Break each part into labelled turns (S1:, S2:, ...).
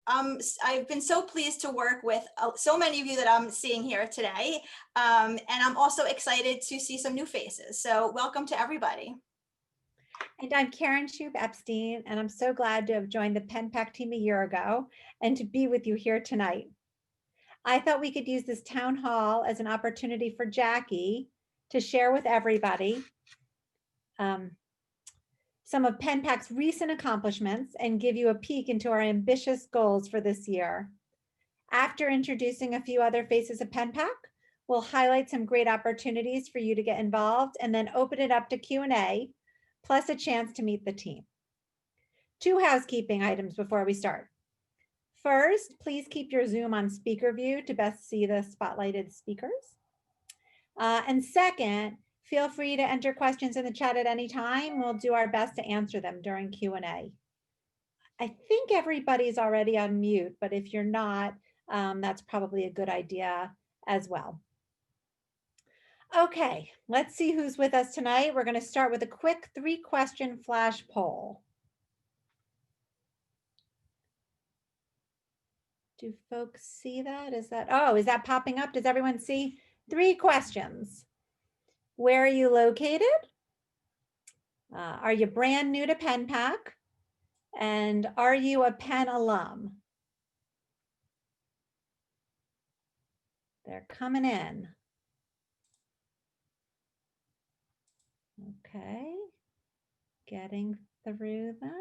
S1: I've been so pleased to work with so many of you that I'm seeing here today. And I'm also excited to see some new faces. So welcome to everybody.
S2: And I'm Karen Shube Epstein, and I'm so glad to have joined the PennPAC team a year ago and to be with you here tonight. I thought we could use this town hall as an opportunity for Jackie to share with everybody some of PennPAC's recent accomplishments and give you a peek into our ambitious goals for this year. After introducing a few other faces of PennPAC, we'll highlight some great opportunities for you to get involved and then open it up to Q&A, plus a chance to meet the team. 2 housekeeping items before we start. First, please keep your Zoom on speaker view to best see the spotlighted speakers. And second, feel free to enter questions in the chat at any time. We'll do our best to answer them during Q&A. I think everybody's already on mute, but if you're not, that's probably a good idea as well. Okay, let's see who's with us tonight. We're going to start with a quick 3-question flash poll. Do folks see that? Is that popping up? Does everyone see? 3 questions. Where are you located? Are you brand new to PennPAC? And are you a Penn alum? They're coming in. Okay, getting through them.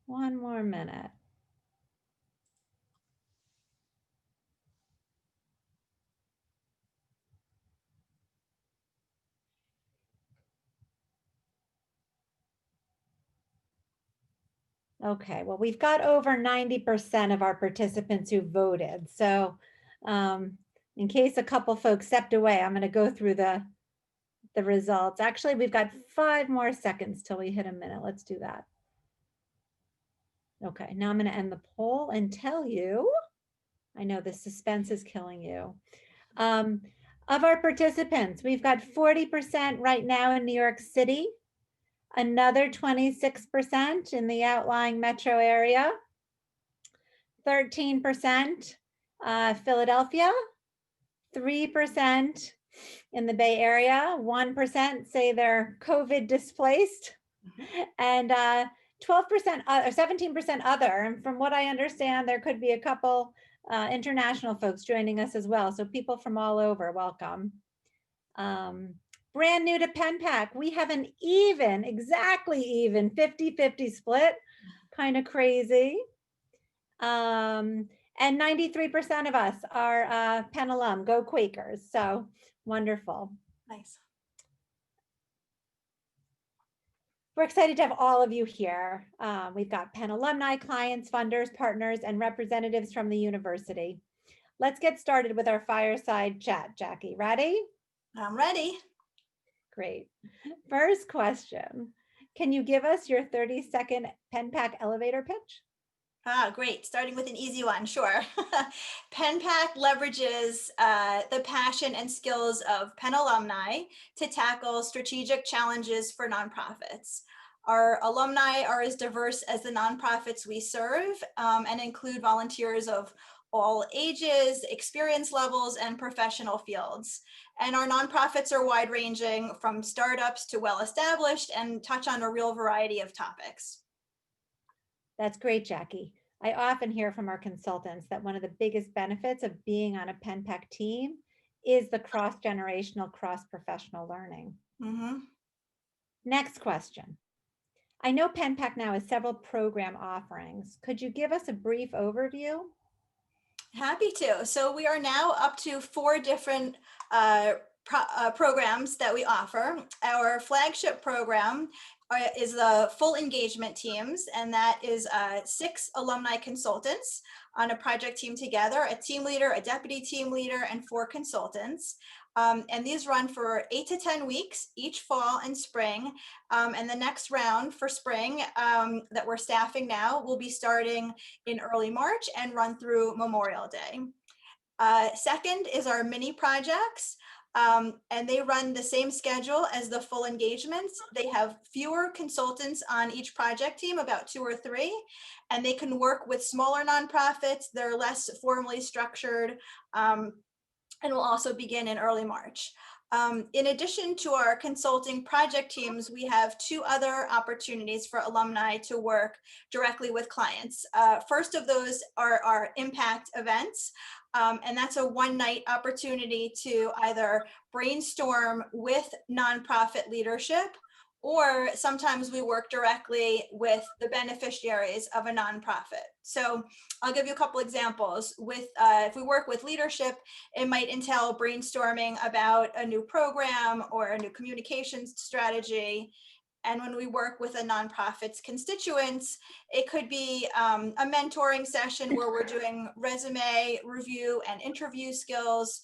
S2: One more minute. Okay, well, we've got over 90% of our participants who voted. So in case a couple folks stepped away, I'm going to go through the results. Actually, we've got 5 more seconds till we hit a minute. Let's do that. Okay, now I'm going to end the poll and tell you, I know the suspense is killing you. Of our participants, we've got 40% right now in New York City, another 26% in the outlying metro area, 13% Philadelphia, 3% in the Bay Area, 1% say they're COVID displaced, and 12% or 17% other. And from what I understand, there could be a couple international folks joining us as well. So people from all over, welcome. Brand new to PennPAC, we have an exactly even 50-50 split, kind of crazy. And 93% of us are Penn alum, go Quakers. So wonderful.
S1: Nice.
S2: We're excited to have all of you here. We've got Penn alumni, clients, funders, partners, and representatives from the university. Let's get started with our fireside chat. Jackie, ready?
S1: I'm ready.
S2: Great. First question. Can you give us your 30-second PennPAC elevator pitch?
S1: Great. Starting with an easy one, sure. PennPAC leverages the passion and skills of Penn alumni to tackle strategic challenges for nonprofits. Our alumni are as diverse as the nonprofits we serve and include volunteers of all ages, experience levels, and professional fields. And our nonprofits are wide-ranging from startups to well-established and touch on a real variety of topics.
S2: That's great, Jackie. I often hear from our consultants that one of the biggest benefits of being on a PennPAC team is the cross-generational, cross-professional learning.
S1: Mm-hmm.
S2: Next question. I know PennPAC now has several program offerings. Could you give us a brief overview?
S1: Happy to. So we are now up to 4 different programs that we offer. Our flagship program is the full engagement teams, and that is 6 alumni consultants on a project team together, a team leader, a deputy team leader, and 4 consultants. And these run for 8 to 10 weeks each fall and spring. And the next round for spring that we're staffing now will be starting in early March and run through Memorial Day. Second is our mini projects. And they run the same schedule as the full engagements. They have fewer consultants on each project team, about 2 or 3, and they can work with smaller nonprofits. They're less formally structured, and will also begin in early March. In addition to our consulting project teams, we have 2 other opportunities for alumni to work directly with clients. First of those are our impact events. And that's a one-night opportunity to either brainstorm with nonprofit leadership, or sometimes we work directly with the beneficiaries of a nonprofit. So I'll give you a couple examples. If we work with leadership, it might entail brainstorming about a new program or a new communications strategy. And when we work with a nonprofit's constituents, it could be a mentoring session where we're doing resume review and interview skills.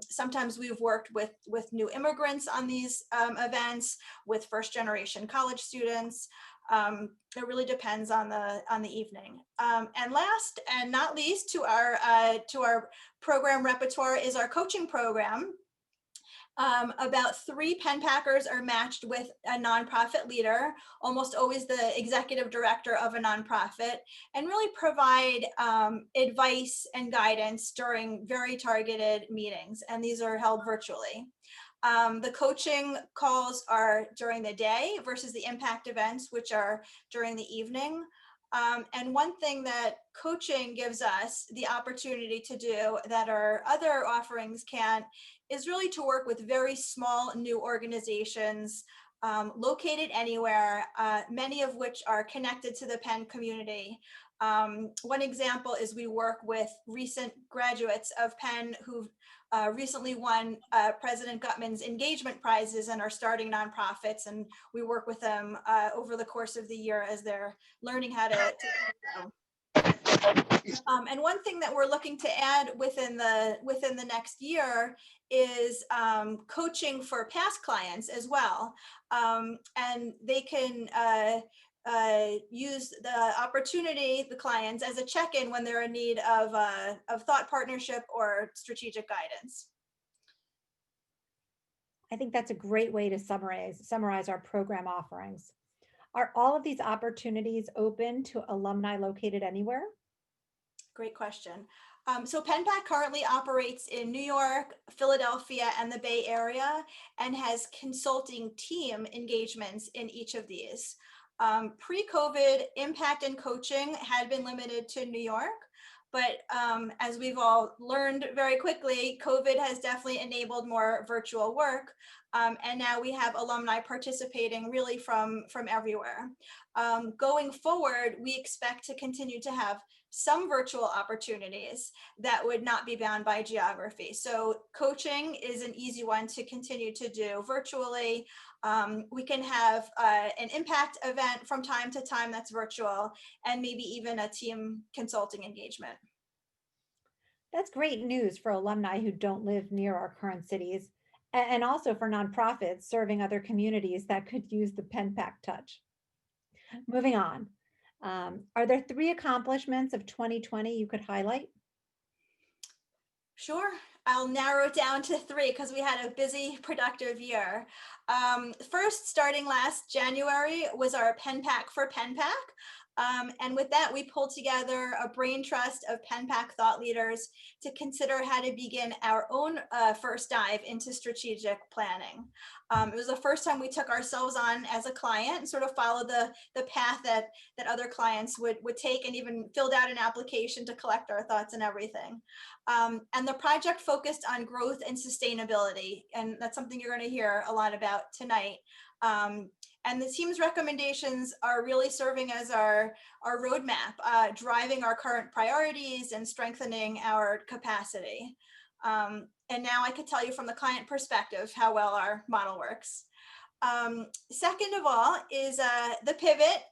S1: Sometimes we've worked with new immigrants on these events, with first-generation college students. It really depends on the evening. And last and not least, to our program repertoire is our coaching program. About 3 PennPACers are matched with a nonprofit leader, almost always the executive director of a nonprofit, and really provide advice and guidance during very targeted meetings. And these are held virtually. The coaching calls are during the day versus the impact events, which are during the evening. And one thing that coaching gives us the opportunity to do that our other offerings can't is really to work with very small new organizations located anywhere, many of which are connected to the Penn community. One example is we work with recent graduates of Penn who've recently won President Gutman's engagement prizes and are starting nonprofits, and we work with them over the course of the year as they're learning how to grow. And one thing that we're looking to add within the next year is coaching for past clients as well, and they can use the opportunity, the clients, as a check-in when they're in need of thought partnership or strategic guidance.
S2: I think that's a great way to summarize our program offerings. Are all of these opportunities open to alumni located anywhere?
S1: Great question. So PennPAC currently operates in New York, Philadelphia, and the Bay Area, and has consulting team engagements in each of these. Pre-COVID, impact and coaching had been limited to New York, but as we've all learned very quickly, COVID has definitely enabled more virtual work. And now we have alumni participating really from everywhere. Going forward, we expect to continue to have some virtual opportunities that would not be bound by geography. So coaching is an easy one to continue to do virtually. We can have an impact event from time to time that's virtual, and maybe even a team consulting engagement.
S2: That's great news for alumni who don't live near our current cities, and also for nonprofits serving other communities that could use the PennPAC touch. Moving on, are there 3 accomplishments of 2020 you could highlight?
S1: Sure. I'll narrow it down to 3 because we had a busy, productive year. First, starting last January was our PennPAC for PennPAC. And with that, we pulled together a brain trust of PennPAC thought leaders to consider how to begin our own first dive into strategic planning. It was the first time we took ourselves on as a client and sort of followed the path that other clients would take, and even filled out an application to collect our thoughts and everything. And the project focused on growth and sustainability, and that's something you're going to hear a lot about tonight. And the team's recommendations are really serving as our roadmap, driving our current priorities and strengthening our capacity. And now I could tell you from the client perspective how well our model works. Second of all is the pivot.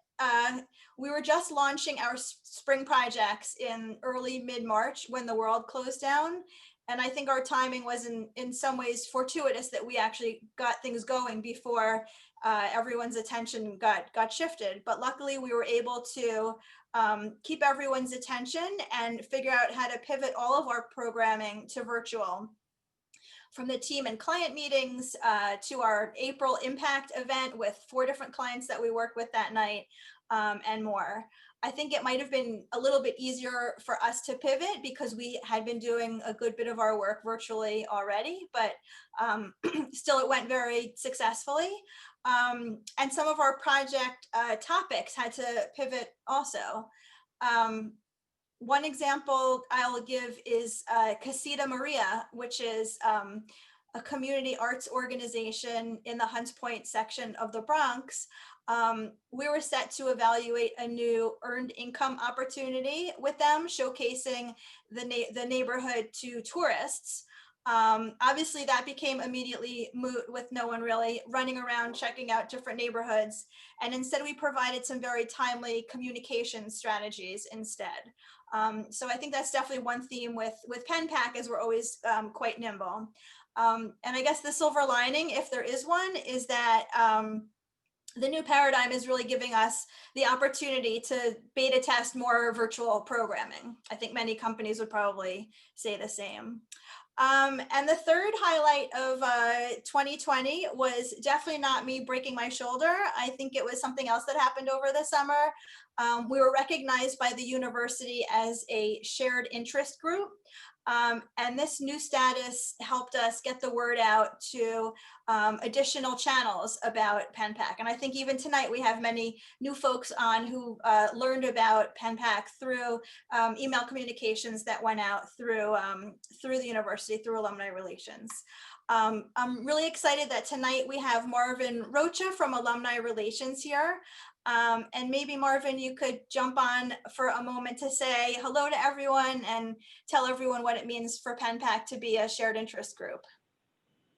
S1: We were just launching our spring projects in early mid-March when the world closed down. And I think our timing was in some ways fortuitous that we actually got things going before everyone's attention got shifted. But luckily we were able to keep everyone's attention and figure out how to pivot all of our programming to virtual. from the team and client meetings to our April impact event with 4 different clients that we worked with that night, and more. I think it might have been a little bit easier for us to pivot because we had been doing a good bit of our work virtually already, but still it went very successfully. And some of our project topics had to pivot also. One example I'll give is Casita Maria, which is a community arts organization in the Hunts Point section of the Bronx. We were set to evaluate a new earned income opportunity with them, showcasing the neighborhood to tourists. Obviously that became immediately moot with no one really running around checking out different neighborhoods. And instead we provided some very timely communication strategies instead. So I think that's definitely one theme with PennPAC, is we're always quite nimble. And I guess the silver lining, if there is one, is that the new paradigm is really giving us the opportunity to beta test more virtual programming. I think many companies would probably say the same. And the third highlight of 2020 was definitely not me breaking my shoulder. I think it was something else that happened over the summer. We were recognized by the university as a shared interest group. And this new status helped us get the word out to additional channels about PennPAC. And I think even tonight we have many new folks on who learned about PennPAC through email communications that went out through the university, through alumni relations. I'm really excited that tonight we have Marvin Rocha from Alumni Relations here. And maybe Marvin, you could jump on for a moment to say hello to everyone and tell everyone what it means for PennPAC to be a shared interest group.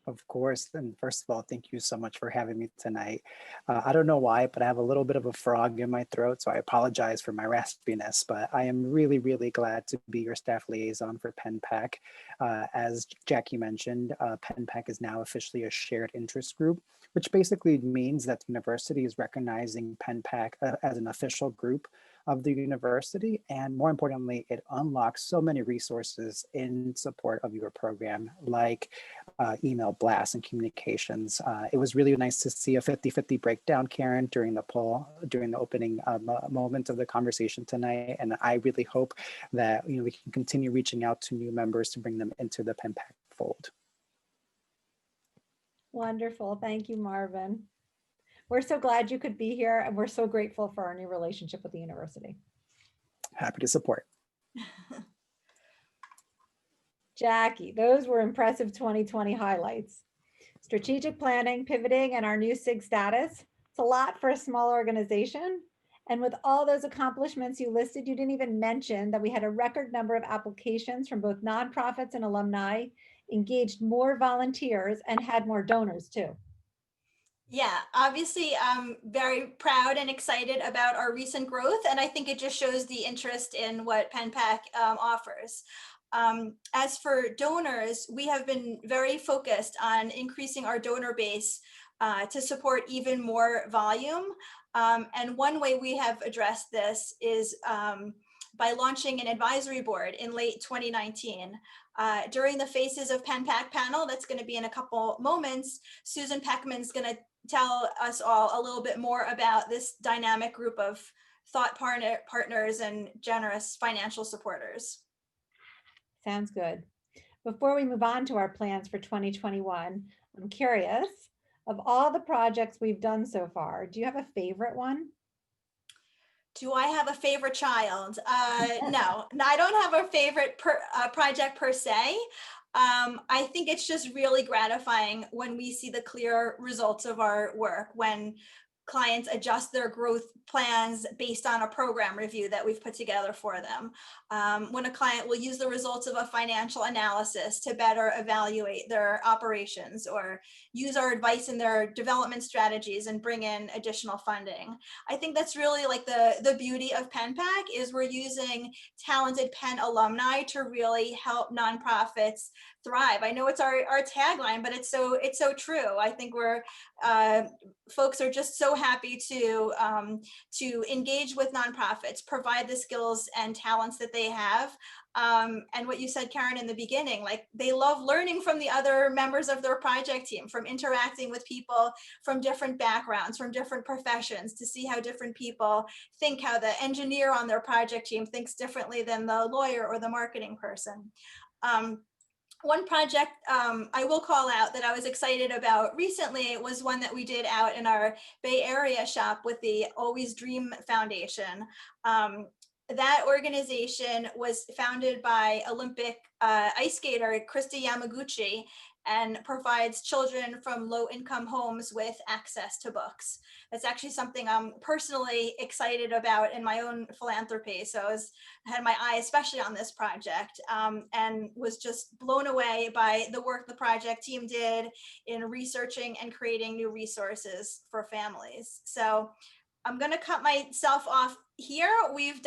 S3: Of course. And first of all, thank you so much for having me tonight. I don't know why, but I have a little bit of a frog in my throat, so I apologize for my raspiness, but I am really, really glad to be your staff liaison for PennPAC. As Jackie mentioned, PennPAC is now officially a shared interest group, which basically means that the university is recognizing PennPAC as an official group of the university. And more importantly, it unlocks so many resources in support of your program, like email blasts and communications. It was really nice to see a 50-50 breakdown, Karen, during the poll, during the opening moment of the conversation tonight. And I really hope that we can continue reaching out to new members to bring them into the PennPAC fold.
S2: Wonderful. Thank you, Marvin. We're so glad you could be here, and we're so grateful for our new relationship with the university.
S3: Happy to support.
S2: Jackie, those were impressive 2020 highlights. Strategic planning, pivoting, and our new SIG status. It's a lot for a small organization. And with all those accomplishments you listed, you didn't even mention that we had a record number of applications from both nonprofits and alumni, engaged more volunteers, and had more donors too.
S1: Yeah, obviously I'm very proud and excited about our recent growth, and I think it just shows the interest in what PennPAC offers. As for donors, we have been very focused on increasing our donor base to support even more volume. And one way we have addressed this is by launching an advisory board in late 2019. During the Faces of PennPAC panel, that's going to be in a couple moments, Susan Peckman's going to tell us all a little bit more about this dynamic group of thought partners and generous financial supporters.
S2: Sounds good. Before we move on to our plans for 2021, I'm curious, of all the projects we've done so far, do you have a favorite one?
S1: Do I have a favorite child? No, I don't have a favorite project per se. I think it's just really gratifying when we see the clear results of our work, when clients adjust their growth plans based on a program review that we've put together for them. When a client will use the results of a financial analysis to better evaluate their operations, or use our advice in their development strategies and bring in additional funding. I think that's really like the beauty of PennPAC, is we're using talented Penn alumni to really help nonprofits thrive. I know it's our tagline, but it's so true. I think folks are just so happy to engage with nonprofits, provide the skills and talents that they have. And what you said, Karen, in the beginning, like they love learning from the other members of their project team, from interacting with people from different backgrounds, from different professions, to see how different people think, how the engineer on their project team thinks differently than the lawyer or the marketing person. One project I will call out that I was excited about recently was one that we did out in our Bay Area shop with the Always Dream Foundation. That organization was founded by Olympic ice skater Krista Yamaguchi and provides children from low-income homes with access to books. That's actually something I'm personally excited about in my own philanthropy. So I had my eye especially on this project, and was just blown away by the work the project team did in researching and creating new resources for families. So I'm going to cut myself off here. We've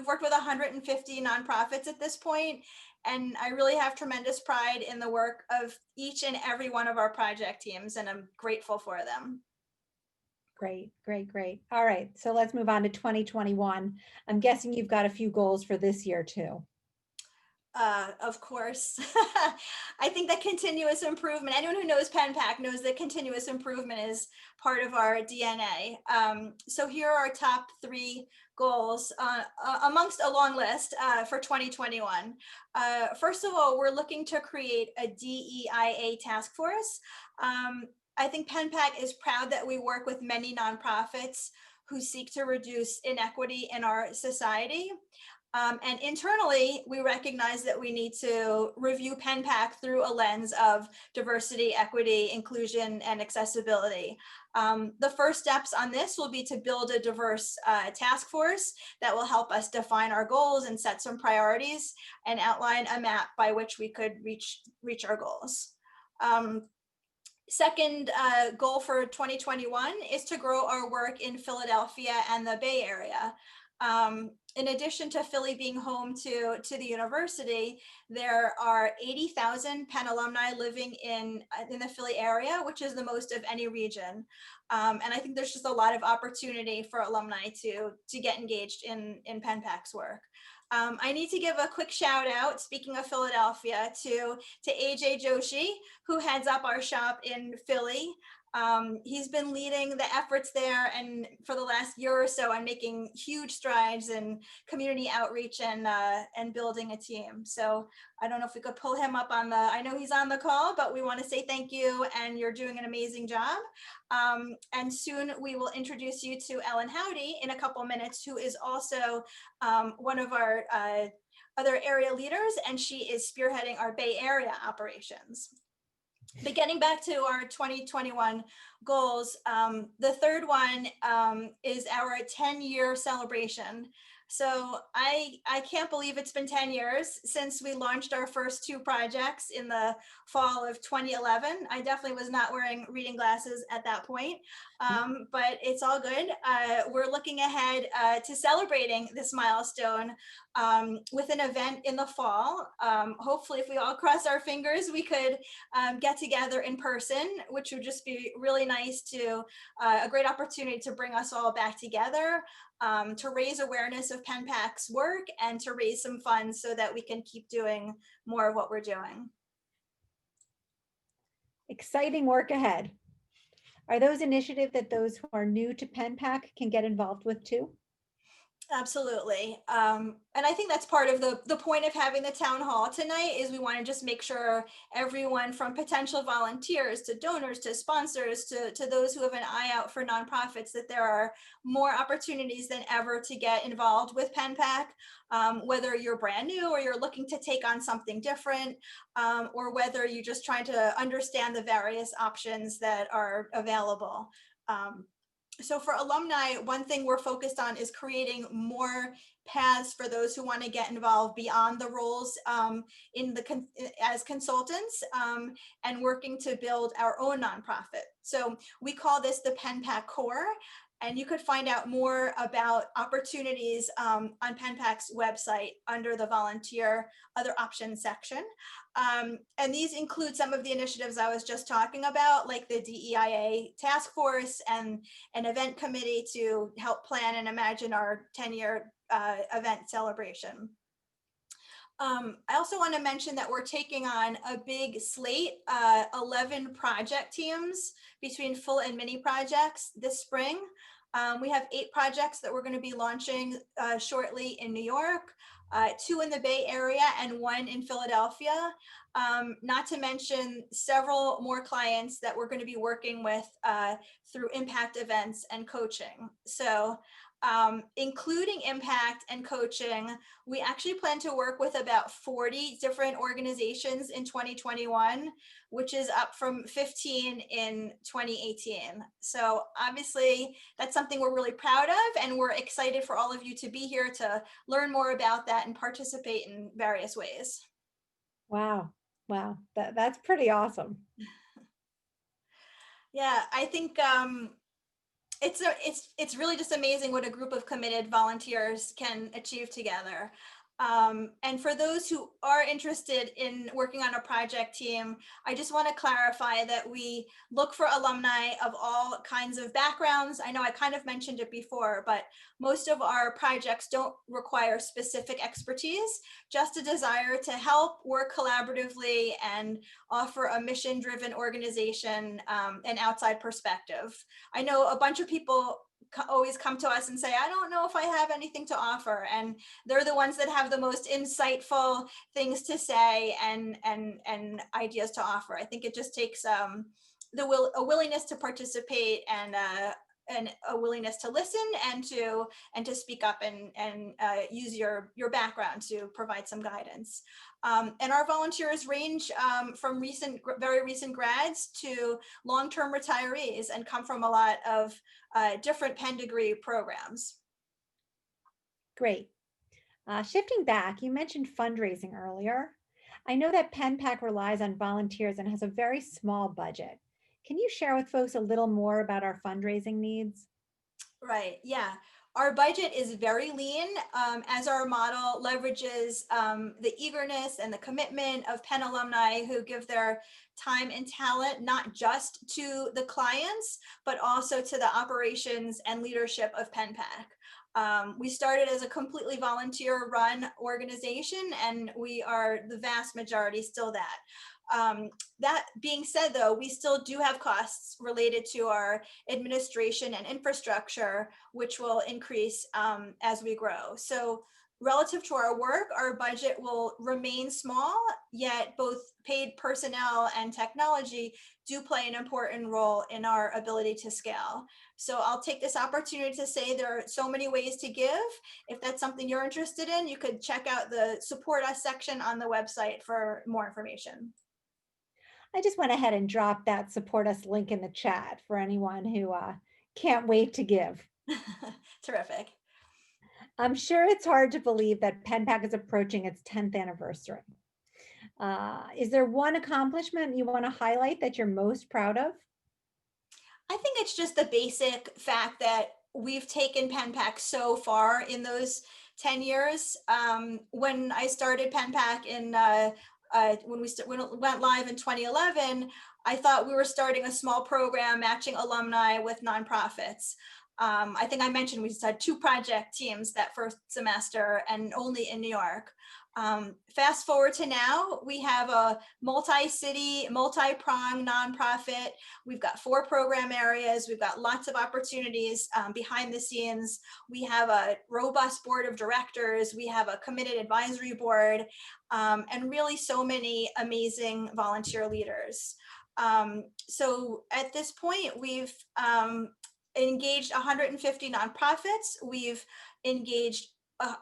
S1: worked with 150 nonprofits at this point, and I really have tremendous pride in the work of each and every one of our project teams, and I'm grateful for them.
S2: Great, great, great. All right, so let's move on to 2021. I'm guessing you've got a few goals for this year too.
S1: Of course. I think that continuous improvement, anyone who knows PennPAC knows that continuous improvement is part of our DNA. So here are our top 3 goals amongst a long list for 2021. First of all, we're looking to create a DEIA task force. I think PennPAC is proud that we work with many nonprofits who seek to reduce inequity in our society. And internally, we recognize that we need to review PennPAC through a lens of diversity, equity, inclusion, and accessibility. The first steps on this will be to build a diverse task force that will help us define our goals and set some priorities and outline a map by which we could reach our goals. Second goal for 2021 is to grow our work in Philadelphia and the Bay Area. In addition to Philly being home to the university, there are 80,000 Penn alumni living in the Philly area, which is the most of any region. And I think there's just a lot of opportunity for alumni to get engaged in PennPAC's work. I need to give a quick shout out, speaking of Philadelphia, to AJ Joshi, who heads up our shop in Philly. He's been leading the efforts there, and for the last year or so, I'm making huge strides in community outreach and building a team. So I don't know if we could pull him up on I know he's on the call, but we want to say thank you, and you're doing an amazing job. And soon we will introduce you to Ellen Howdy in a couple minutes, who is also one of our other area leaders, and she is spearheading our Bay Area operations. But getting back to our 2021 goals, the third one is our 10-year celebration. So I can't believe it's been 10 years since we launched our first 2 projects in the fall of 2011. I definitely was not wearing reading glasses at that point, but it's all good. We're looking ahead to celebrating this milestone with an event in the fall. Hopefully, if we all cross our fingers, we could get together in person, which would just be really nice a great opportunity to bring us all back together, to raise awareness of PennPAC's work and to raise some funds so that we can keep doing more of what we're doing.
S2: Exciting work ahead. Are those initiatives that those who are new to PennPAC can get involved with too?
S1: Absolutely. And I think that's part of the point of having the town hall tonight is we want to just make sure everyone from potential volunteers to donors to sponsors to those who have an eye out for nonprofits, that there are more opportunities than ever to get involved with PennPAC, whether you're brand new or you're looking to take on something different, or whether you're just trying to understand the various options that are available. So for alumni, one thing we're focused on is creating more paths for those who want to get involved beyond the roles as consultants, and working to build our own nonprofit. So we call this the PennPAC Core. And you could find out more about opportunities on PennPAC's website under the volunteer other options section. And these include some of the initiatives I was just talking about, like the DEIA task force and an event committee to help plan and imagine our 10-year event celebration. I also want to mention that we're taking on a big slate, 11 project teams between full and mini projects this spring. We have 8 projects that we're going to be launching shortly in New York, 2 in the Bay Area and 1 in Philadelphia. Not to mention several more clients that we're going to be working with through impact events and coaching. So including impact and coaching, we actually plan to work with about 40 different organizations in 2021, which is up from 15 in 2018. So obviously that's something we're really proud of, and we're excited for all of you to be here to learn more about that and participate in various ways.
S2: Wow. Wow. That's pretty awesome.
S1: Yeah, I think it's really just amazing what a group of committed volunteers can achieve together. And for those who are interested in working on a project team, I just want to clarify that we look for alumni of all kinds of backgrounds. I know I kind of mentioned it before, but most of our projects don't require specific expertise, just a desire to help, work collaboratively, and offer a mission-driven organization, an outside perspective. I know a bunch of people always come to us and say, I don't know if I have anything to offer. And they're the ones that have the most insightful things to say and ideas to offer. I think it just takes a willingness to participate and a willingness to listen and to speak up and use your background to provide some guidance. And our volunteers range from very recent grads to long-term retirees and come from a lot of different Penn degree programs.
S2: Great. Shifting back, you mentioned fundraising earlier. I know that PennPAC relies on volunteers and has a very small budget. Can you share with folks a little more about our fundraising needs?
S1: Right, yeah. Our budget is very lean, as our model leverages the eagerness and the commitment of Penn alumni who give their time and talent, not just to the clients, but also to the operations and leadership of PennPAC. We started as a completely volunteer run organization, and we are the vast majority still that. That being said, though, we still do have costs related to our administration and infrastructure, which will increase as we grow. So relative to our work, our budget will remain small, yet both paid personnel and technology do play an important role in our ability to scale. So I'll take this opportunity to say there are so many ways to give. If that's something you're interested in, you could check out the Support Us section on the website for more information.
S2: I just went ahead and dropped that Support Us link in the chat for anyone who can't wait to give.
S1: Terrific.
S2: I'm sure it's hard to believe that PennPAC is approaching its 10th anniversary. Is there one accomplishment you want to highlight that you're most proud of?
S1: I think it's just the basic fact that we've taken PennPAC so far in those 10 years. When I started PennPAC when it went live in 2011, I thought we were starting a small program matching alumni with nonprofits. I think I mentioned we just had 2 project teams that first semester and only in New York. Fast forward to now, we have a multi-city, multi-pronged nonprofit. We've got 4 program areas. We've got lots of opportunities behind the scenes. We have a robust board of directors. We have a committed advisory board, and really so many amazing volunteer leaders. So at this point, we've engaged 150 nonprofits. We've engaged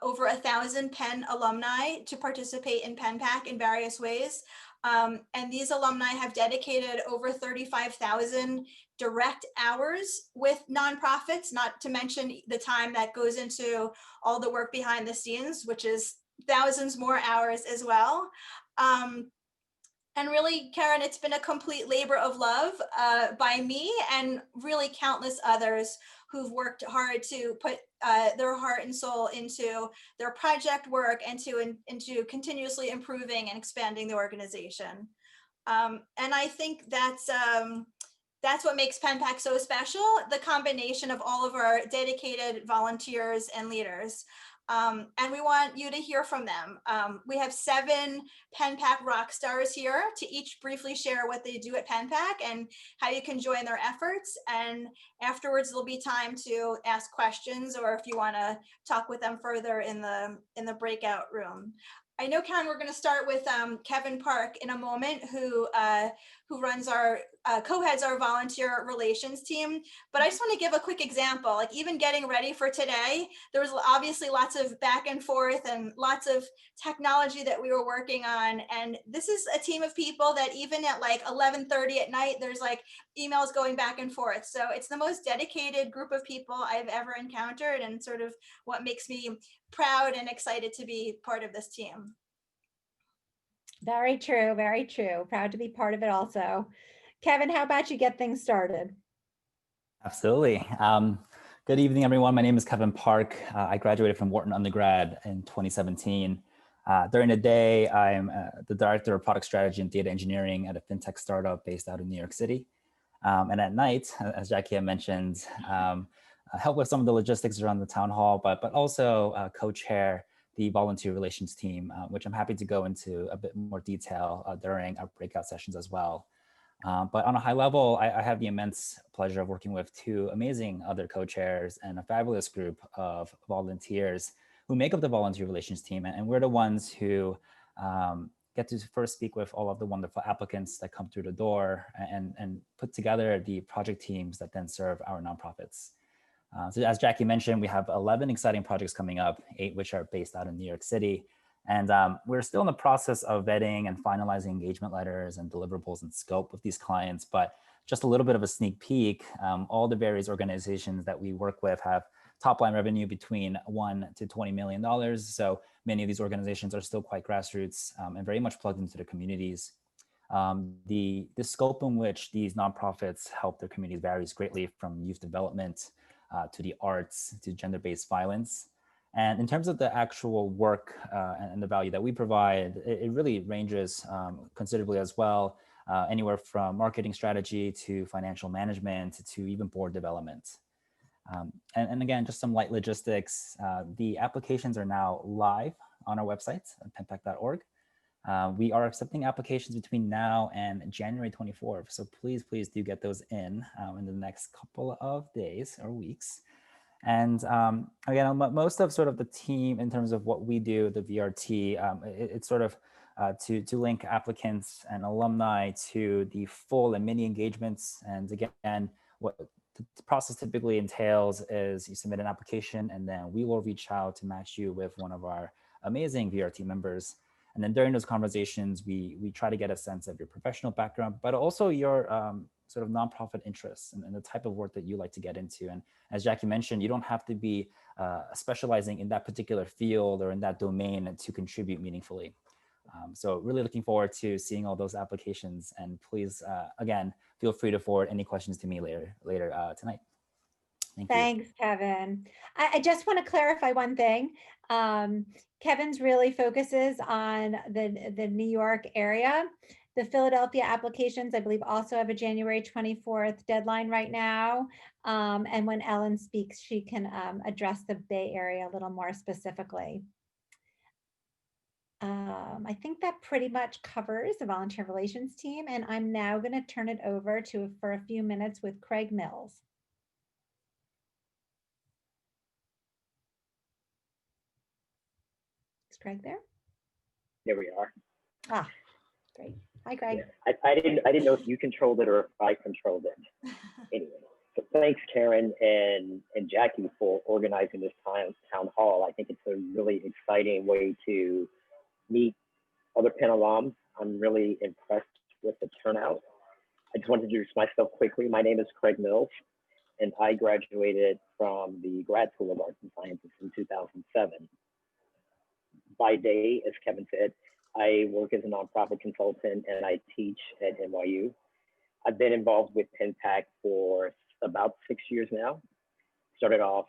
S1: over 1,000 Penn alumni to participate in PennPAC in various ways. And these alumni have dedicated over 35,000 direct hours with nonprofits, not to mention the time that goes into all the work behind the scenes, which is thousands more hours as well. And really, Karen, it's been a complete labor of love by me and really countless others who've worked hard to put their heart and soul into their project work and into continuously improving and expanding the organization. And I think that's what makes PennPAC so special, the combination of all of our dedicated volunteers and leaders. And we want you to hear from them. We have 7 PennPAC rock stars here to each briefly share what they do at PennPAC and how you can join their efforts. And afterwards, there'll be time to ask questions, or if you want to talk with them further in the breakout room. I know, Karen, we're going to start with Kevin Park in a moment, who runs our co-heads our volunteer relations team. But I just want to give a quick example. Like, even getting ready for today, there was obviously lots of back and forth and lots of technology that we were working on. And this is a team of people that even at like 11:30 at night, there's like emails going back and forth. So it's the most dedicated group of people I've ever encountered, and sort of what makes me proud and excited to be part of this team.
S2: Very true, very true. Proud to be part of it also. Kevin, how about you get things started?
S4: Absolutely. Good evening, everyone. My name is Kevin Park. I graduated from Wharton undergrad in 2017. During the day, I'm the director of product strategy and data engineering at a fintech startup based out of New York City. And at night, as Jackie had mentioned, help with some of the logistics around the town hall, but also co-chair the volunteer relations team, which I'm happy to go into a bit more detail during our breakout sessions as well. But on a high level, I have the immense pleasure of working with 2 amazing other co-chairs and a fabulous group of volunteers who make up the volunteer relations team. And we're the ones who get to first speak with all of the wonderful applicants that come through the door and put together the project teams that then serve our nonprofits. So as Jackie mentioned, we have 11 exciting projects coming up, 8 which are based out in New York City. And we're still in the process of vetting and finalizing engagement letters and deliverables and scope with these clients. But just a little bit of a sneak peek, all the various organizations that we work with have top line revenue between $1 to $20 million. So many of these organizations are still quite grassroots and very much plugged into their communities. The scope in which these nonprofits help their communities varies greatly, from youth development to the arts to gender-based violence. And in terms of the actual work and the value that we provide, it really ranges considerably as well, anywhere from marketing strategy to financial management to even board development. And again, just some light logistics. The applications are now live on our website at pennpac.org. We are accepting applications between now and January 24th. So please do get those in the next couple of days or weeks. And again, most of sort of the team in terms of what we do, the VRT, it's sort of to link applicants and alumni to the full and mini engagements. And again, what the process typically entails is you submit an application, and then we will reach out to match you with one of our amazing VRT members. And then during those conversations, we try to get a sense of your professional background, but also your sort of nonprofit interests and the type of work that you like to get into. And as Jackie mentioned, you don't have to be specializing in that particular field or in that domain to contribute meaningfully. So really looking forward to seeing all those applications. And please, again, feel free to forward any questions to me later tonight. Thank you.
S2: Thanks, Kevin. I just want to clarify one thing. Kevin's really focuses on the New York area. The Philadelphia applications, I believe, also have a January 24th deadline right now. And when Ellen speaks, she can address the Bay Area a little more specifically. I think that pretty much covers the volunteer relations team. And I'm now going to turn it over for a few minutes with Craig Mills. Is Craig there?
S5: There we are.
S2: Ah, great. Hi, Craig.
S5: Yeah, I didn't know if you controlled it or if I controlled it. Anyway, so thanks, Karen and Jackie, for organizing this town hall. I think it's a really exciting way to meet other Penn alums. I'm really impressed with the turnout. I just wanted to introduce myself quickly. My name is Craig Mills, and I graduated from the Grad School of Arts and Sciences in 2007. By day, as Kevin said, I work as a nonprofit consultant and I teach at NYU. I've been involved with PennPAC for about 6 years now. Started off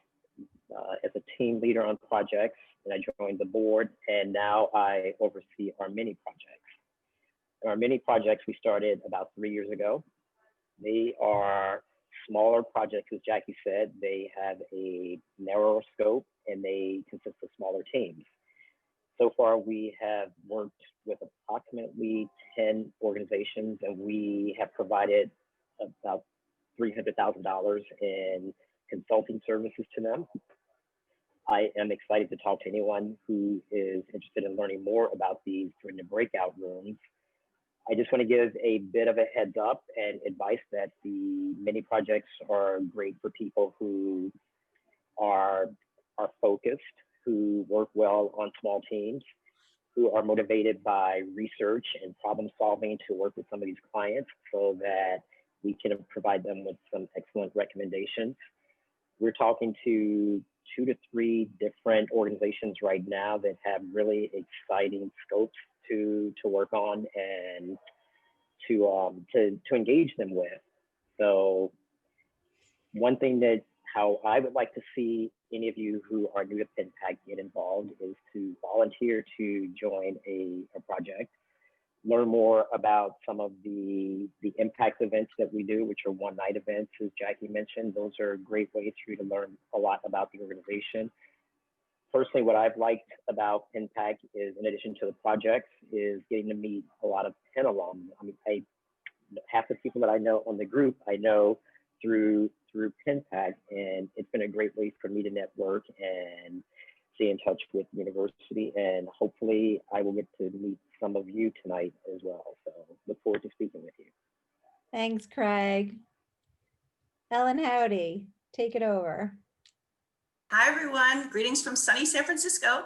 S5: as a team leader on projects, and I joined the board, and now I oversee our mini projects. And our mini projects we started about 3 years ago. They are smaller projects, as Jackie said. They have a narrower scope and they consist of smaller teams. So far, we have worked with approximately 10 organizations, and we have provided about $300,000 in consulting services to them. I am excited to talk to anyone who is interested in learning more about these during the breakout rooms. I just want to give a bit of a heads up and advice that the mini projects are great for people who are focused, who work well on small teams, who are motivated by research and problem solving to work with some of these clients so that we can provide them with some excellent recommendations. We're talking to 2 to 3 different organizations right now that have really exciting scopes to work on and to engage them with. So one thing that how I would like to see any of you who are new to PennPAC get involved is to volunteer to join a project, learn more about some of the impact events that we do, which are one-night events, as Jackie mentioned. Those are great ways for you to learn a lot about the organization. Personally, what I've liked about PennPAC is, in addition to the projects, is getting to meet a lot of Penn alum. I mean, half the people that I know on the group, I know through PennPAC, and it's been a great way for me to network and stay in touch with the university. And hopefully I will get to meet some of you tonight as well. So look forward to speaking with you.
S2: Thanks, Craig. Ellen Howdy, take it over.
S6: Hi, everyone. Greetings from sunny San Francisco.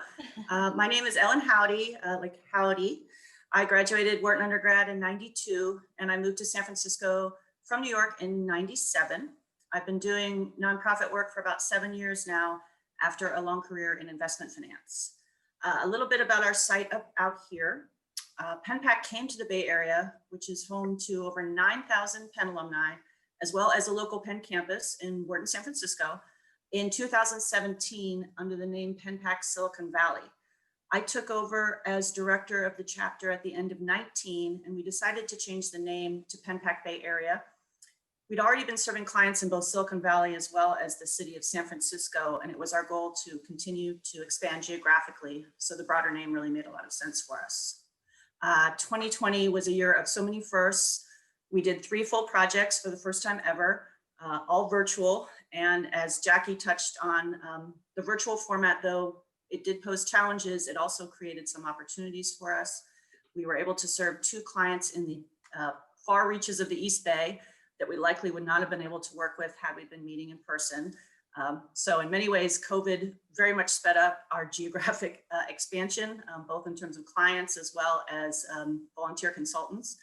S6: My name is Ellen Howdy, like Howdy. I graduated Wharton undergrad in '92, and I moved to San Francisco from New York in '97. I've been doing nonprofit work for about 7 years now after a long career in investment finance. A little bit about our site out here. PennPAC came to the Bay Area, which is home to over 9,000 Penn alumni, as well as a local Penn campus in Wharton, San Francisco, in 2017 under the name PennPAC Silicon Valley. I took over as director of the chapter at the end of 19, and we decided to change the name to PennPAC Bay Area. We'd already been serving clients in both Silicon Valley as well as the city of San Francisco, and it was our goal to continue to expand geographically, so the broader name really made a lot of sense for us. 2020 was a year of so many firsts. We did 3 full projects for the first time ever, all virtual. And as Jackie touched on, the virtual format, though it did pose challenges, it also created some opportunities for us. We were able to serve 2 clients in the far reaches of the East Bay that we likely would not have been able to work with had we been meeting in person. So in many ways, COVID very much sped up our geographic expansion, both in terms of clients as well as volunteer consultants.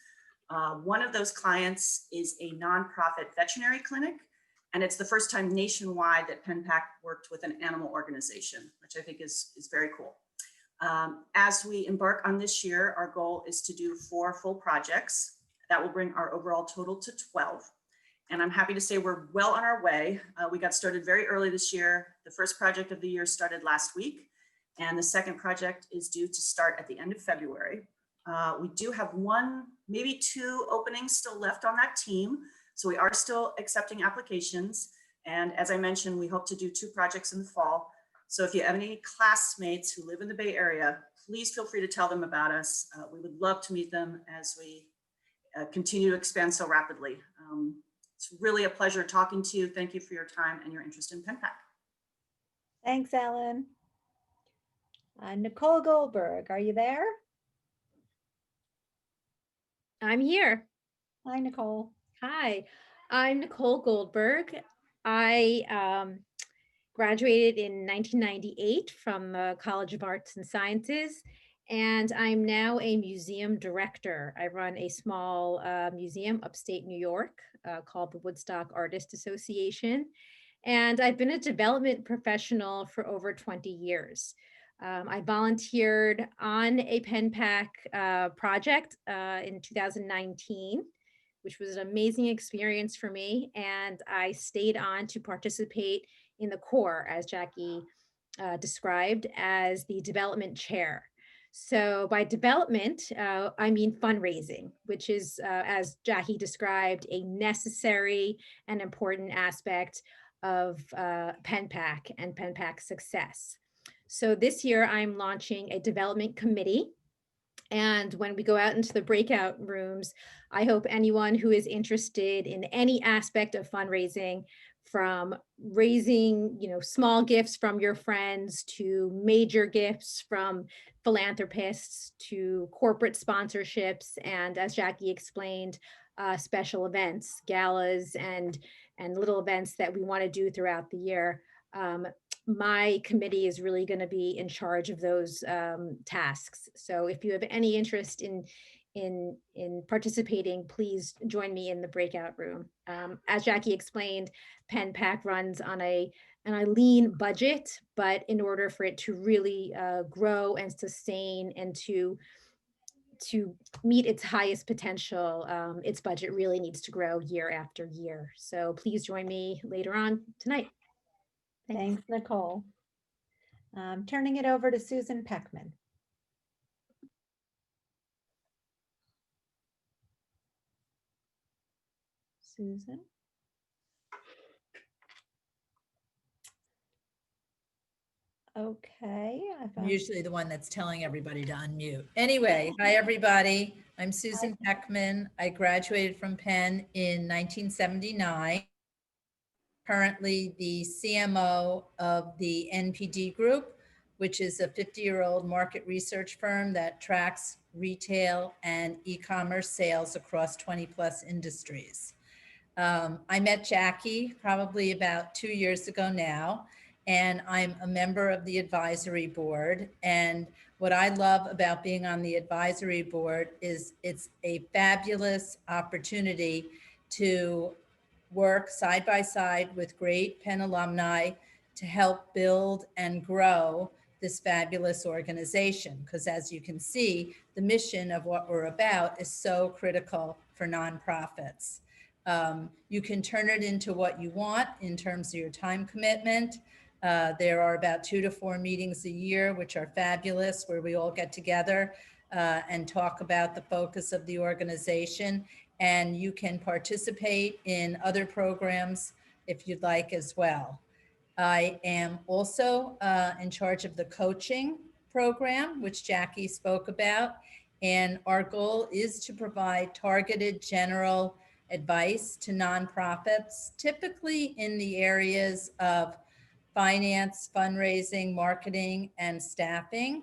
S6: One of those clients is a nonprofit veterinary clinic, and it's the first time nationwide that PennPAC worked with an animal organization, which I think is very cool. As we embark on this year, our goal is to do 4 full projects. That will bring our overall total to 12. And I'm happy to say we're well on our way. We got started very early this year. The first project of the year started last week, and the second project is due to start at the end of February. We do have 1, maybe 2 openings still left on that team. So we are still accepting applications. And as I mentioned, we hope to do 2 projects in the fall. So if you have any classmates who live in the Bay Area, please feel free to tell them about us. We would love to meet them as we continue to expand so rapidly. It's really a pleasure talking to you. Thank you for your time and your interest in PennPAC.
S2: Thanks, Ellen. Nicole Goldberg, are you there?
S7: I'm here.
S2: Hi, Nicole.
S7: Hi, I'm Nicole Goldberg. I graduated in 1998 from the College of Arts and Sciences, and I'm now a museum director. I run a small museum upstate New York called the Woodstock Artist Association, and I've been a development professional for over 20 years. I volunteered on a PennPAC project in 2019, which was an amazing experience for me. And I stayed on to participate in the core, as Jackie described, as the development chair. So by development, I mean fundraising, which is, as Jackie described, a necessary and important aspect of PennPAC and PennPAC success. So this year I'm launching a development committee. And when we go out into the breakout rooms, I hope anyone who is interested in any aspect of fundraising, from raising, small gifts from your friends to major gifts from philanthropists to corporate sponsorships, and as Jackie explained, special events, galas, and little events that we want to do throughout the year. My committee is really going to be in charge of those tasks. So if you have any interest in participating, please join me in the breakout room. As Jackie explained, PennPAC runs on a lean budget, but in order for it to really grow and sustain and to meet its highest potential, its budget really needs to grow year after year. So please join me later on tonight.
S2: Thanks, Nicole. Turning it over to Susan Peckman. Susan? Okay.
S8: I'm usually the one that's telling everybody to unmute. Anyway, hi, everybody. I'm Susan Peckman. I graduated from Penn in 1979. Currently the CMO of the NPD Group, which is a 50-year-old market research firm that tracks retail and e-commerce sales across 20+ industries. I met Jackie probably about 2 years ago now, and I'm a member of the advisory board. And what I love about being on the advisory board is it's a fabulous opportunity to work side by side with great Penn alumni to help build and grow this fabulous organization. Because as you can see, the mission of what we're about is so critical for nonprofits. You can turn it into what you want in terms of your time commitment. There are about 2 to 4 meetings a year, which are fabulous, where we all get together and talk about the focus of the organization. And you can participate in other programs if you'd like as well. I am also in charge of the coaching program, which Jackie spoke about. And our goal is to provide targeted general advice to nonprofits, typically in the areas of finance, fundraising, marketing, and staffing.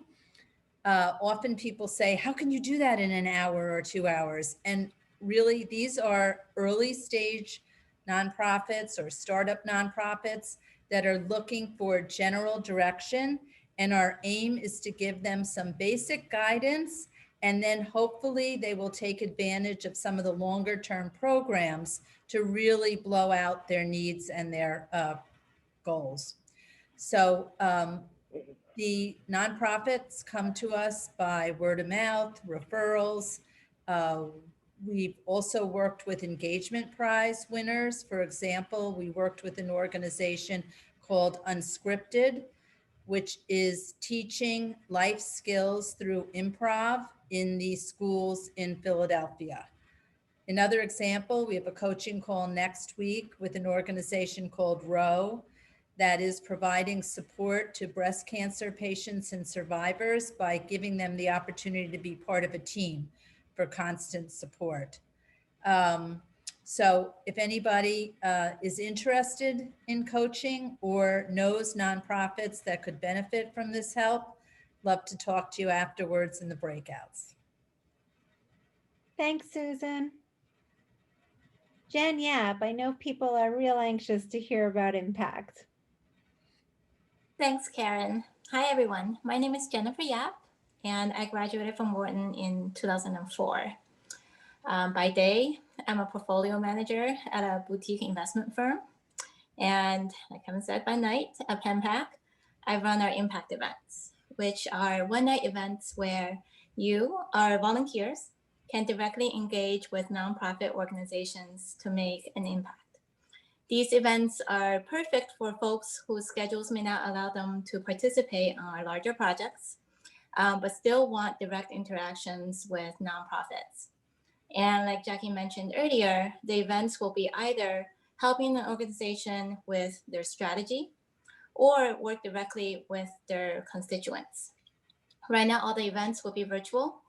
S8: Often people say, how can you do that in an hour or 2 hours? And really, these are early stage nonprofits or startup nonprofits that are looking for general direction. And our aim is to give them some basic guidance, and then hopefully they will take advantage of some of the longer term programs to really blow out their needs and their goals. So the nonprofits come to us by word of mouth, referrals. We've also worked with engagement prize winners. For example, we worked with an organization called Unscripted, which is teaching life skills through improv in the schools in Philadelphia. Another example, we have a coaching call next week with an organization called ROW that is providing support to breast cancer patients and survivors by giving them the opportunity to be part of a team for constant support. So if anybody is interested in coaching or knows nonprofits that could benefit from this help, love to talk to you afterwards in the breakouts.
S2: Thanks, Susan. Jen Yap, I know people are real anxious to hear about impact.
S9: Thanks, Karen. Hi, everyone. My name is Jennifer Yap, and I graduated from Wharton in 2004. By day, I'm a portfolio manager at a boutique investment firm. And like Kevin said, by night at PennPAC, I run our impact events, which are one-night events where you, our volunteers, can directly engage with nonprofit organizations to make an impact. These events are perfect for folks whose schedules may not allow them to participate on our larger projects, but still want direct interactions with nonprofits. And like Jackie mentioned earlier, the events will be either helping an organization with their strategy or work directly with their constituents. Right now, all the events will be virtual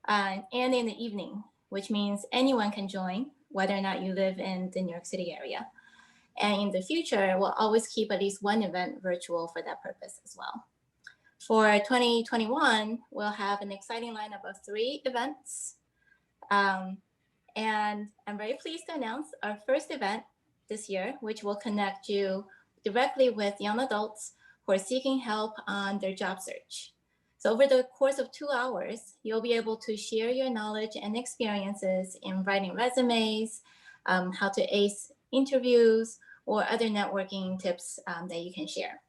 S9: and in the evening, which means anyone can join, whether or not you live in the New York City area. And in the future, we'll always keep at least one event virtual for that purpose as well. For 2021, we'll have an exciting lineup of 3 events. And I'm very pleased to announce our first event this year, which will connect you directly with young adults who are seeking help on their job search. So over the course of 2 hours, you'll be able to share your knowledge and experiences in writing resumes, how to ace interviews, or other networking tips that you can share.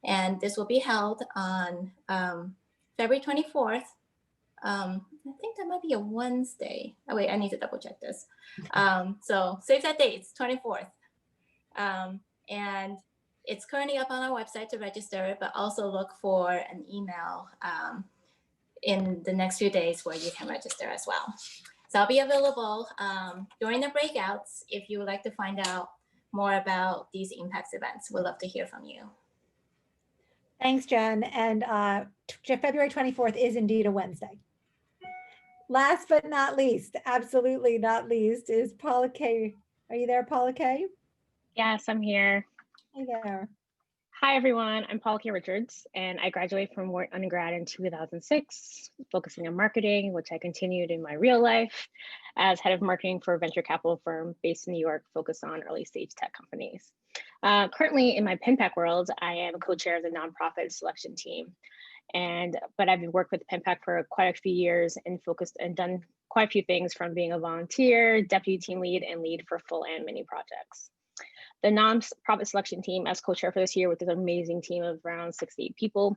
S9: And this will be held on February 24th. I think that might be a Wednesday. Oh wait, I need to double check this. So save that date, it's 24th. And it's currently up on our website to register, but also look for an email in the next few days where you can register as well. So I'll be available during the breakouts if you would like to find out more about these impacts events. We'd love to hear from you.
S2: Thanks, Jen. And February 24th is indeed a Wednesday. Last but not least, absolutely not least, is Paula Kay. Are you there, Paula Kay?
S10: Yes, I'm here.
S2: Hi there.
S10: Hi, everyone. I'm Paula K. Richards, and I graduated from Wharton undergrad in 2006, focusing on marketing, which I continued in my real life as head of marketing for a venture capital firm based in New York, focused on early stage tech companies. Currently, in my PennPAC world, I am a co-chair of the nonprofit selection team. But I've been working with PennPAC for quite a few years and focused and done quite a few things, from being a volunteer, deputy team lead, and lead for full and mini projects. The nonprofit selection team, as co-chair for this year with an amazing team of around 68 people,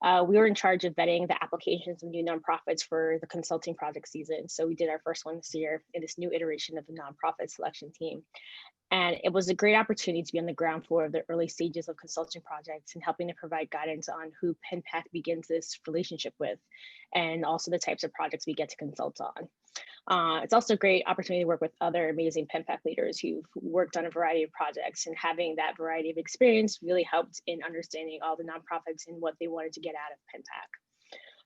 S10: we were in charge of vetting the applications of new nonprofits for the consulting project season. So we did our first one this year in this new iteration of the nonprofit selection team. And it was a great opportunity to be on the ground floor of the early stages of consulting projects and helping to provide guidance on who PennPAC begins this relationship with, and also the types of projects we get to consult on. It's also a great opportunity to work with other amazing PennPAC leaders who've worked on a variety of projects, and having that variety of experience really helped in understanding all the nonprofits and what they wanted to get out of PennPAC.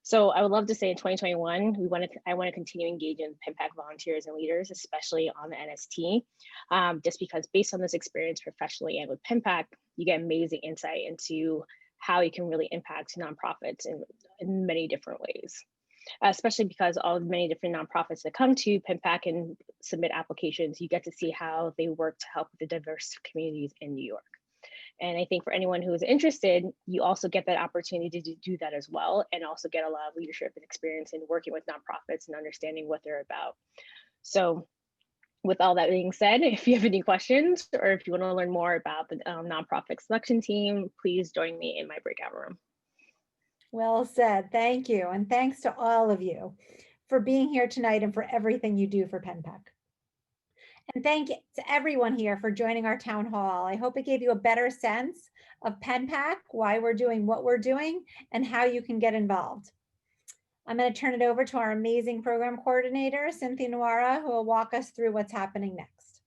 S10: So I would love to say in 2021, I want to continue engaging PennPAC volunteers and leaders, especially on the NST, just because based on this experience professionally and with PennPAC, you get amazing insight into how you can really impact nonprofits in many different ways. Especially because all the many different nonprofits that come to PennPAC and submit applications, you get to see how they work to help the diverse communities in New York. And I think for anyone who is interested, you also get that opportunity to do that as well, and also get a lot of leadership and experience in working with nonprofits and understanding what they're about. So with all that being said, if you have any questions or if you want to learn more about the nonprofit selection team, please join me in my breakout room.
S2: Well said. Thank you. And thanks to all of you for being here tonight and for everything you do for PennPAC. And thank you to everyone here for joining our town hall. I hope it gave you a better sense of PennPAC, why we're doing what we're doing, and how you can get involved. I'm going to turn it over to our amazing program coordinator, Cynthia Nuara, who will walk us through what's happening next.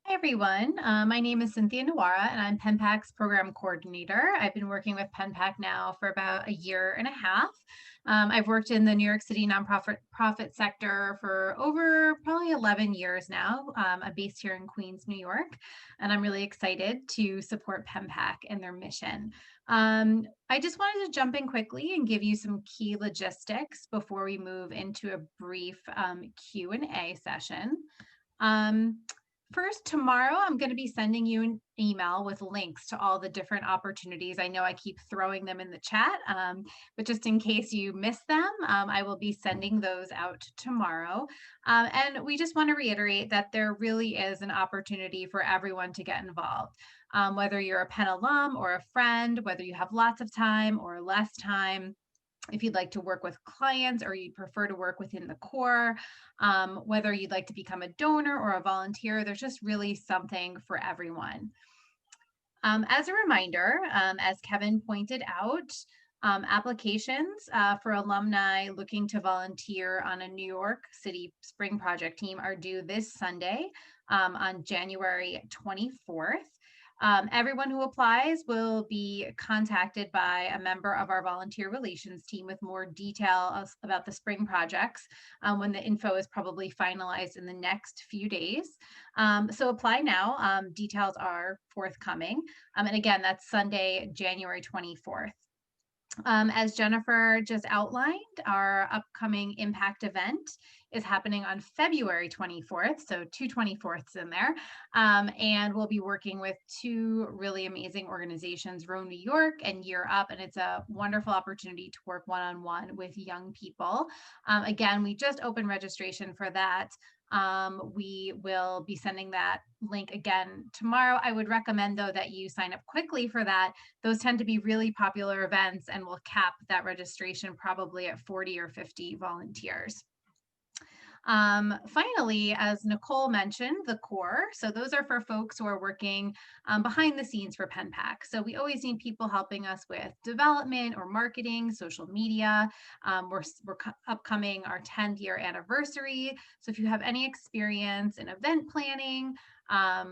S11: Hi, everyone. My name is Cynthia Nuara, and I'm PennPAC's program coordinator. I've been working with PennPAC now for about a year and a half. I've worked in the New York City nonprofit sector for over probably 11 years now. I'm based here in Queens, New York, and I'm really excited to support PennPAC and their mission. I just wanted to jump in quickly and give you some key logistics before we move into a brief Q&A session. First, tomorrow, I'm going to be sending you an email with links to all the different opportunities. I know I keep throwing them in the chat, but just in case you miss them, I will be sending those out tomorrow. And we just want to reiterate that there really is an opportunity for everyone to get involved. Whether you're a Penn alum or a friend, whether you have lots of time or less time, if you'd like to work with clients or you'd prefer to work within the core, whether you'd like to become a donor or a volunteer, there's just really something for everyone. As a reminder, as Kevin pointed out, applications for alumni looking to volunteer on a New York City Spring Project team are due this Sunday on January 24th. Everyone who applies will be contacted by a member of our volunteer relations team with more detail about the spring projects when the info is probably finalized in the next few days. So apply now. Details are forthcoming. And again, that's Sunday, January 24th. As Jennifer just outlined, our upcoming impact event is happening on February 24th, so 2 24ths in there, and we'll be working with two really amazing organizations, Row New York and Year Up, and it's a wonderful opportunity to work one-on-one with young people. Again, we just opened registration for that. We will be sending that link again tomorrow. I would recommend, though, that you sign up quickly for that. Those tend to be really popular events, and we'll cap that registration probably at 40 or 50 volunteers. Finally, as Nicole mentioned, the core. So those are for folks who are working behind the scenes for PennPAC. So we always need people helping us with development or marketing, social media. We're upcoming our 10th year anniversary. So if you have any experience in event planning,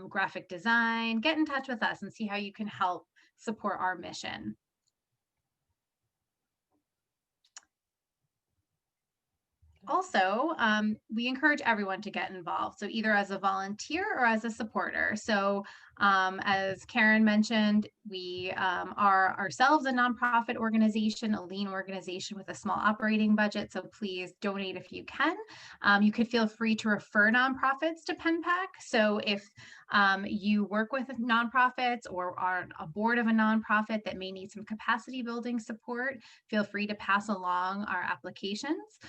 S11: graphic design, get in touch with us and see how you can help support our mission. Also, we encourage everyone to get involved. So either as a volunteer or as a supporter. So as Karen mentioned, we are ourselves a nonprofit organization, a lean organization with a small operating budget. So please donate if you can. You could feel free to refer nonprofits to PennPAC. So if you work with nonprofits or are on a board of a nonprofit that may need some capacity building support, feel free to pass along our applications.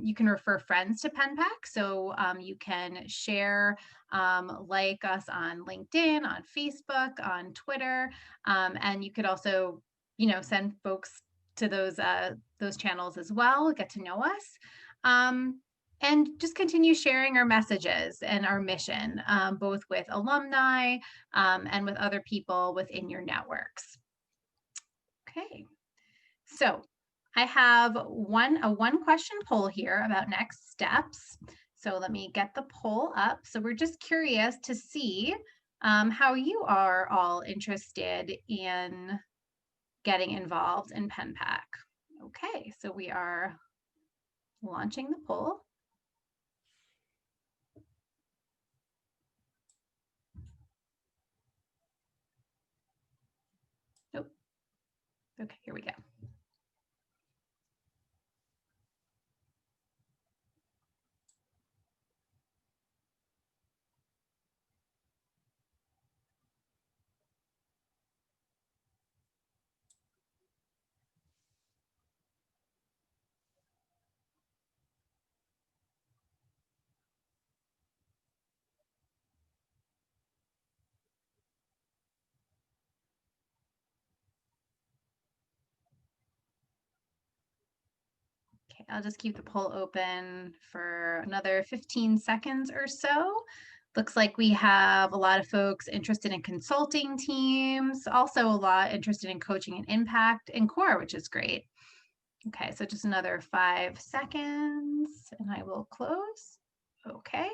S11: You can refer friends to PennPAC. So you can share, like us on LinkedIn, on Facebook, on Twitter, and you could also, send folks to those channels as well, get to know us. And just continue sharing our messages and our mission, both with alumni and with other people within your networks. Okay, so I have a one question poll here about next steps. So let me get the poll up. So we're just curious to see how you are all interested in getting involved in PennPAC. Okay, so we are launching the poll. Oh, okay, here we go. Okay, I'll just keep the poll open for another 15 seconds or so. Looks like we have a lot of folks interested in consulting teams, also a lot interested in coaching and impact and core, which is great. Okay, so just another 5 seconds and I will close. Okay.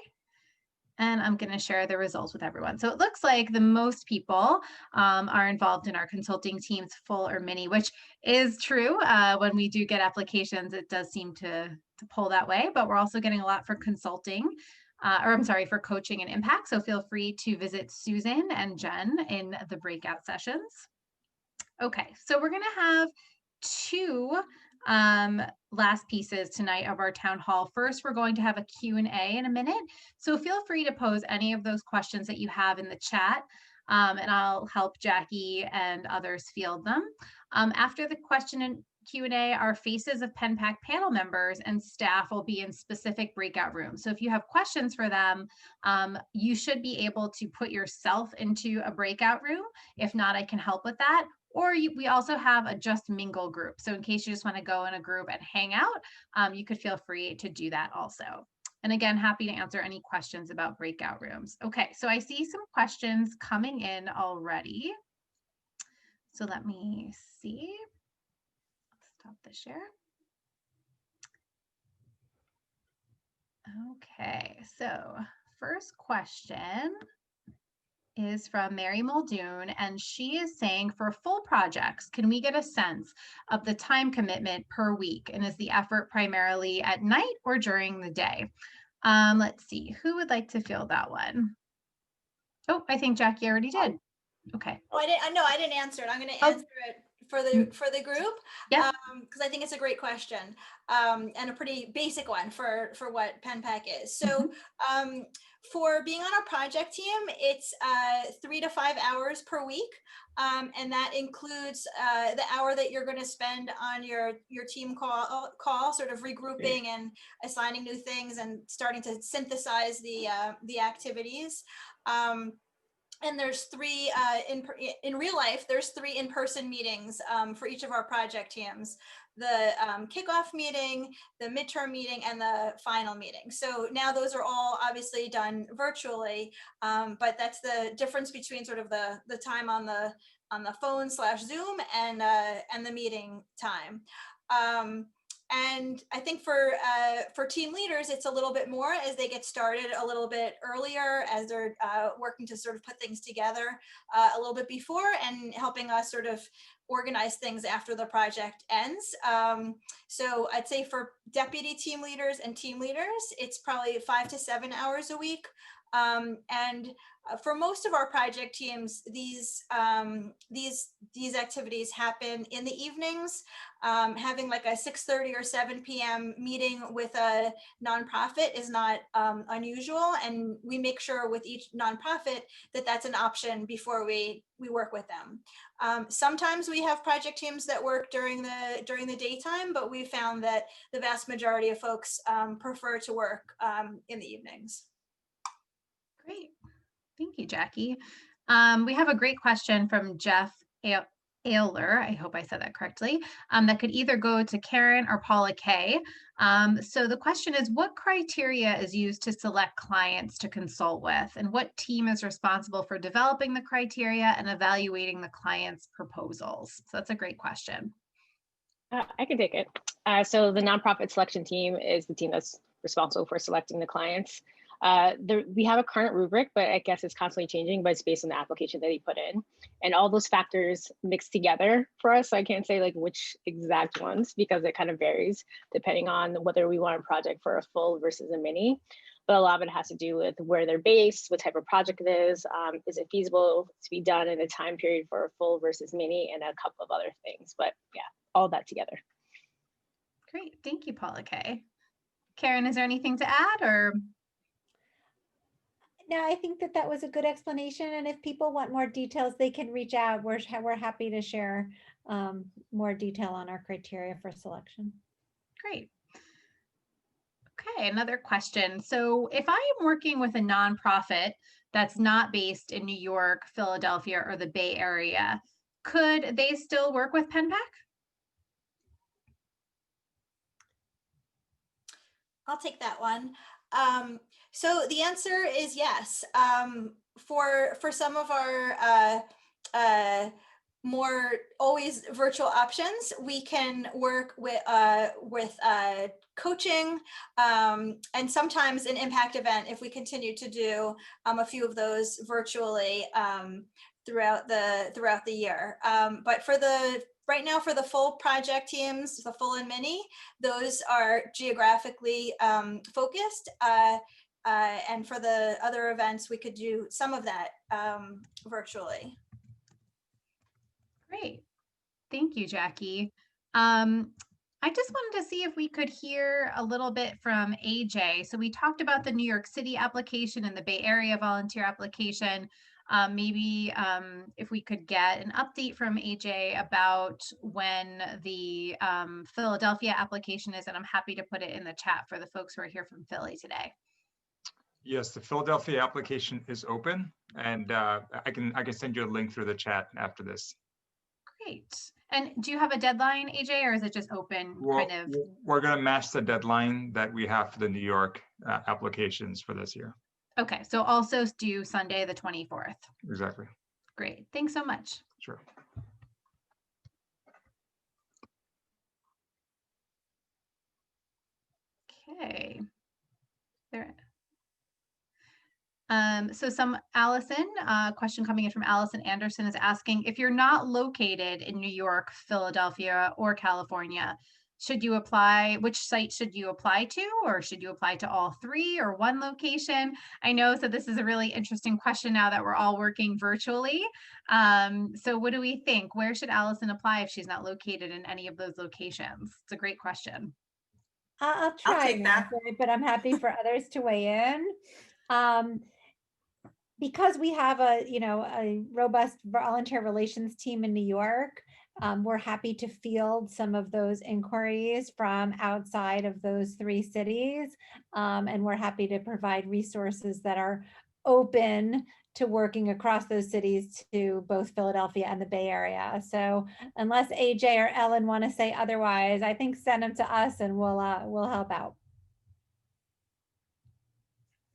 S11: And I'm going to share the results with everyone. So it looks like the most people are involved in our consulting teams, full or mini, which is true. When we do get applications, it does seem to pull that way, but we're also getting a lot for consulting, for coaching and impact. So feel free to visit Susan and Jen in the breakout sessions. Okay, so we're going to have two last pieces tonight of our town hall. First, we're going to have a Q&A in a minute. So feel free to pose any of those questions that you have in the chat, and I'll help Jackie and others field them. After the question and Q&A, our faces of PennPAC panel members and staff will be in specific breakout rooms. So if you have questions for them, you should be able to put yourself into a breakout room. If not, I can help with that. Or we also have a just mingle group. So in case you just want to go in a group and hang out, you could feel free to do that also. And again, happy to answer any questions about breakout rooms. Okay, so I see some questions coming in already. So let me see. Let's stop the share. Okay, so first question is from Mary Muldoon, and she is saying, for full projects, can we get a sense of the time commitment per week? And is the effort primarily at night or during the day? Let's see, who would like to field that one? Oh, I think Jackie already did. Okay.
S1: Oh, I didn't answer it. I'm going to
S11: Oh.
S1: answer it for the group.
S11: Yeah.
S1: Because I think it's a great question, and a pretty basic one for what PennPAC is. So for being on a project team, it's 3 to 5 hours per week. And that includes the hour that you're going to spend on your team call, sort of regrouping and assigning new things and starting to synthesize the activities. And there's three in real life, there's 3 in-person meetings for each of our project teams: the kickoff meeting, the midterm meeting, and the final meeting. So now those are all obviously done virtually, but that's the difference between sort of the time on the phone / Zoom and the meeting time. And I think for team leaders, it's a little bit more as they get started a little bit earlier, as they're working to sort of put things together a little bit before, and helping us sort of organize things after the project ends. So I'd say for deputy team leaders and team leaders, it's probably 5 to 7 hours a week. And for most of our project teams, these activities happen in the evenings. Having like a 6:30 or 7 p.m. meeting with a nonprofit is not unusual, and we make sure with each nonprofit that that's an option before we work with them. Sometimes we have project teams that work during the daytime, but we found that the vast majority of folks prefer to work in the evenings.
S11: Great. Thank you, Jackie. We have a great question from Jeff Ayler, I hope I said that correctly, that could either go to Karen or Paula K. So the question is, what criteria is used to select clients to consult with, and what team is responsible for developing the criteria and evaluating the client's proposals? So that's a great question.
S10: I can take it. So the nonprofit selection team is the team that's responsible for selecting the clients. We have a current rubric, but I guess it's constantly changing, but it's based on the application that he put in. And all those factors mixed together for us. So I can't say like which exact ones, because it kind of varies depending on whether we want a project for a full versus a mini. But a lot of it has to do with where they're based, what type of project it is it feasible to be done in a time period for a full versus mini, and a couple of other things. But yeah, all that together.
S11: Great, thank you, Paula K. Karen, is there anything to add, or?
S2: No, I think that was a good explanation. And if people want more details, they can reach out. We're happy to share more detail on our criteria for selection.
S11: Great. Okay, another question. So if I am working with a nonprofit that's not based in New York, Philadelphia, or the Bay Area, could they still work with PennPAC?
S1: I'll take that one. So the answer is yes. For some of our more always virtual options, we can work with coaching and sometimes an impact event if we continue to do a few of those virtually throughout the year. But right now, for the full project teams, the full and mini, those are geographically focused. And for the other events, we could do some of that virtually.
S11: Great. Thank you, Jackie. I just wanted to see if we could hear a little bit from AJ. So we talked about the New York City application and the Bay Area volunteer application. Maybe if we could get an update from AJ about when the Philadelphia application is, and I'm happy to put it in the chat for the folks who are here from Philly today.
S12: Yes, the Philadelphia application is open, and I can send you a link through the chat after this.
S11: Great. And do you have a deadline, AJ, or is it just open
S12: Well,
S11: kind of?
S12: we're going to match the deadline that we have for the New York applications for this year.
S11: Okay, so also due Sunday, the 24th.
S12: Exactly.
S11: Great. Thanks so much.
S12: Sure.
S11: Okay. There. So Allison, question coming in from Allison Anderson is asking, if you're not located in New York, Philadelphia, or California, should you apply, which site should you apply to, or should you apply to all three or one location? I know, so this is a really interesting question now that we're all working virtually. So what do we think? Where should Allison apply if she's not located in any of those locations? It's a great question.
S2: I'll try
S6: take
S2: and
S6: that.
S2: answer it, but I'm happy for others to weigh in. Because we have a robust volunteer relations team in New York, we're happy to field some of those inquiries from outside of those three cities. And we're happy to provide resources that are open to working across those cities to both Philadelphia and the Bay Area. So unless AJ or Ellen want to say otherwise, I think send them to us and we'll help out.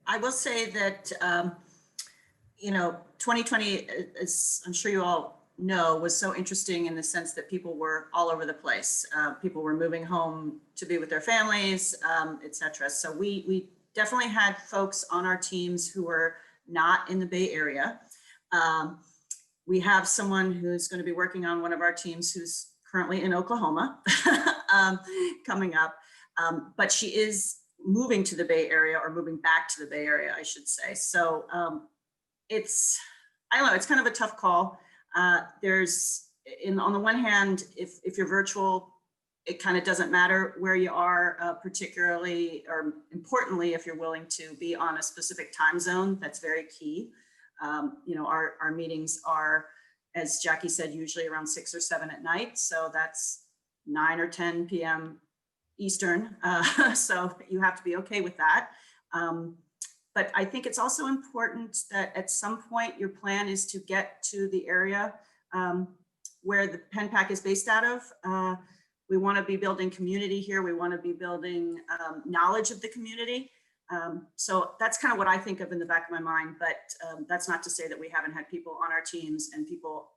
S6: I will say that, 2020, as I'm sure you all know, was so interesting in the sense that people were all over the place. People were moving home to be with their families, et cetera. So we definitely had folks on our teams who were not in the Bay Area. We have someone who's going to be working on one of our teams who's currently in Oklahoma coming up, but she is moving to the Bay Area, or moving back to the Bay Area, I should say. So I don't know, it's kind of a tough call. On the one hand, if you're virtual, it kind of doesn't matter where you are, particularly or importantly, if you're willing to be on a specific time zone, that's very key. Our meetings are, as Jackie said, usually around 6 or 7 at night. So that's 9 or 10 p.m. Eastern. So you have to be okay with that. But I think it's also important that at some point your plan is to get to the area where the PennPAC is based out of. We want to be building community here. We want to be building knowledge of the community. So that's kind of what I think of in the back of my mind, but that's not to say that we haven't had people on our teams and people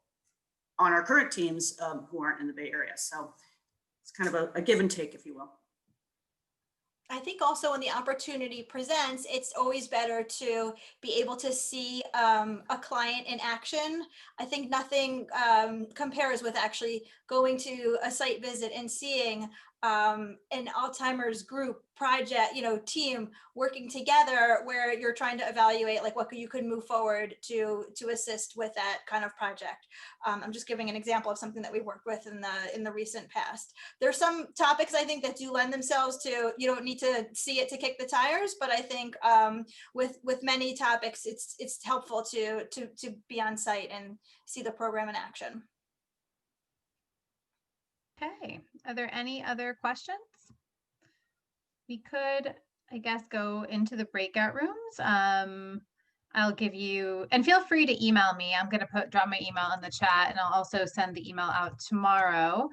S6: on our current teams who aren't in the Bay Area. So it's kind of a give and take, if you will.
S1: I think also when the opportunity presents, it's always better to be able to see a client in action. I think nothing compares with actually going to a site visit and seeing an Alzheimer's group project, team working together, where you're trying to evaluate like what you could move forward to assist with that kind of project. I'm just giving an example of something that we worked with in the recent past. There's some topics I think that do lend themselves to, you don't need to see it to kick the tires, but I think with many topics, it's helpful to be on site and see the program in action.
S11: Okay, are there any other questions? We could, I guess, go into the breakout rooms. I'll give you, and feel free to email me. I'm going to drop my email in the chat, and I'll also send the email out tomorrow.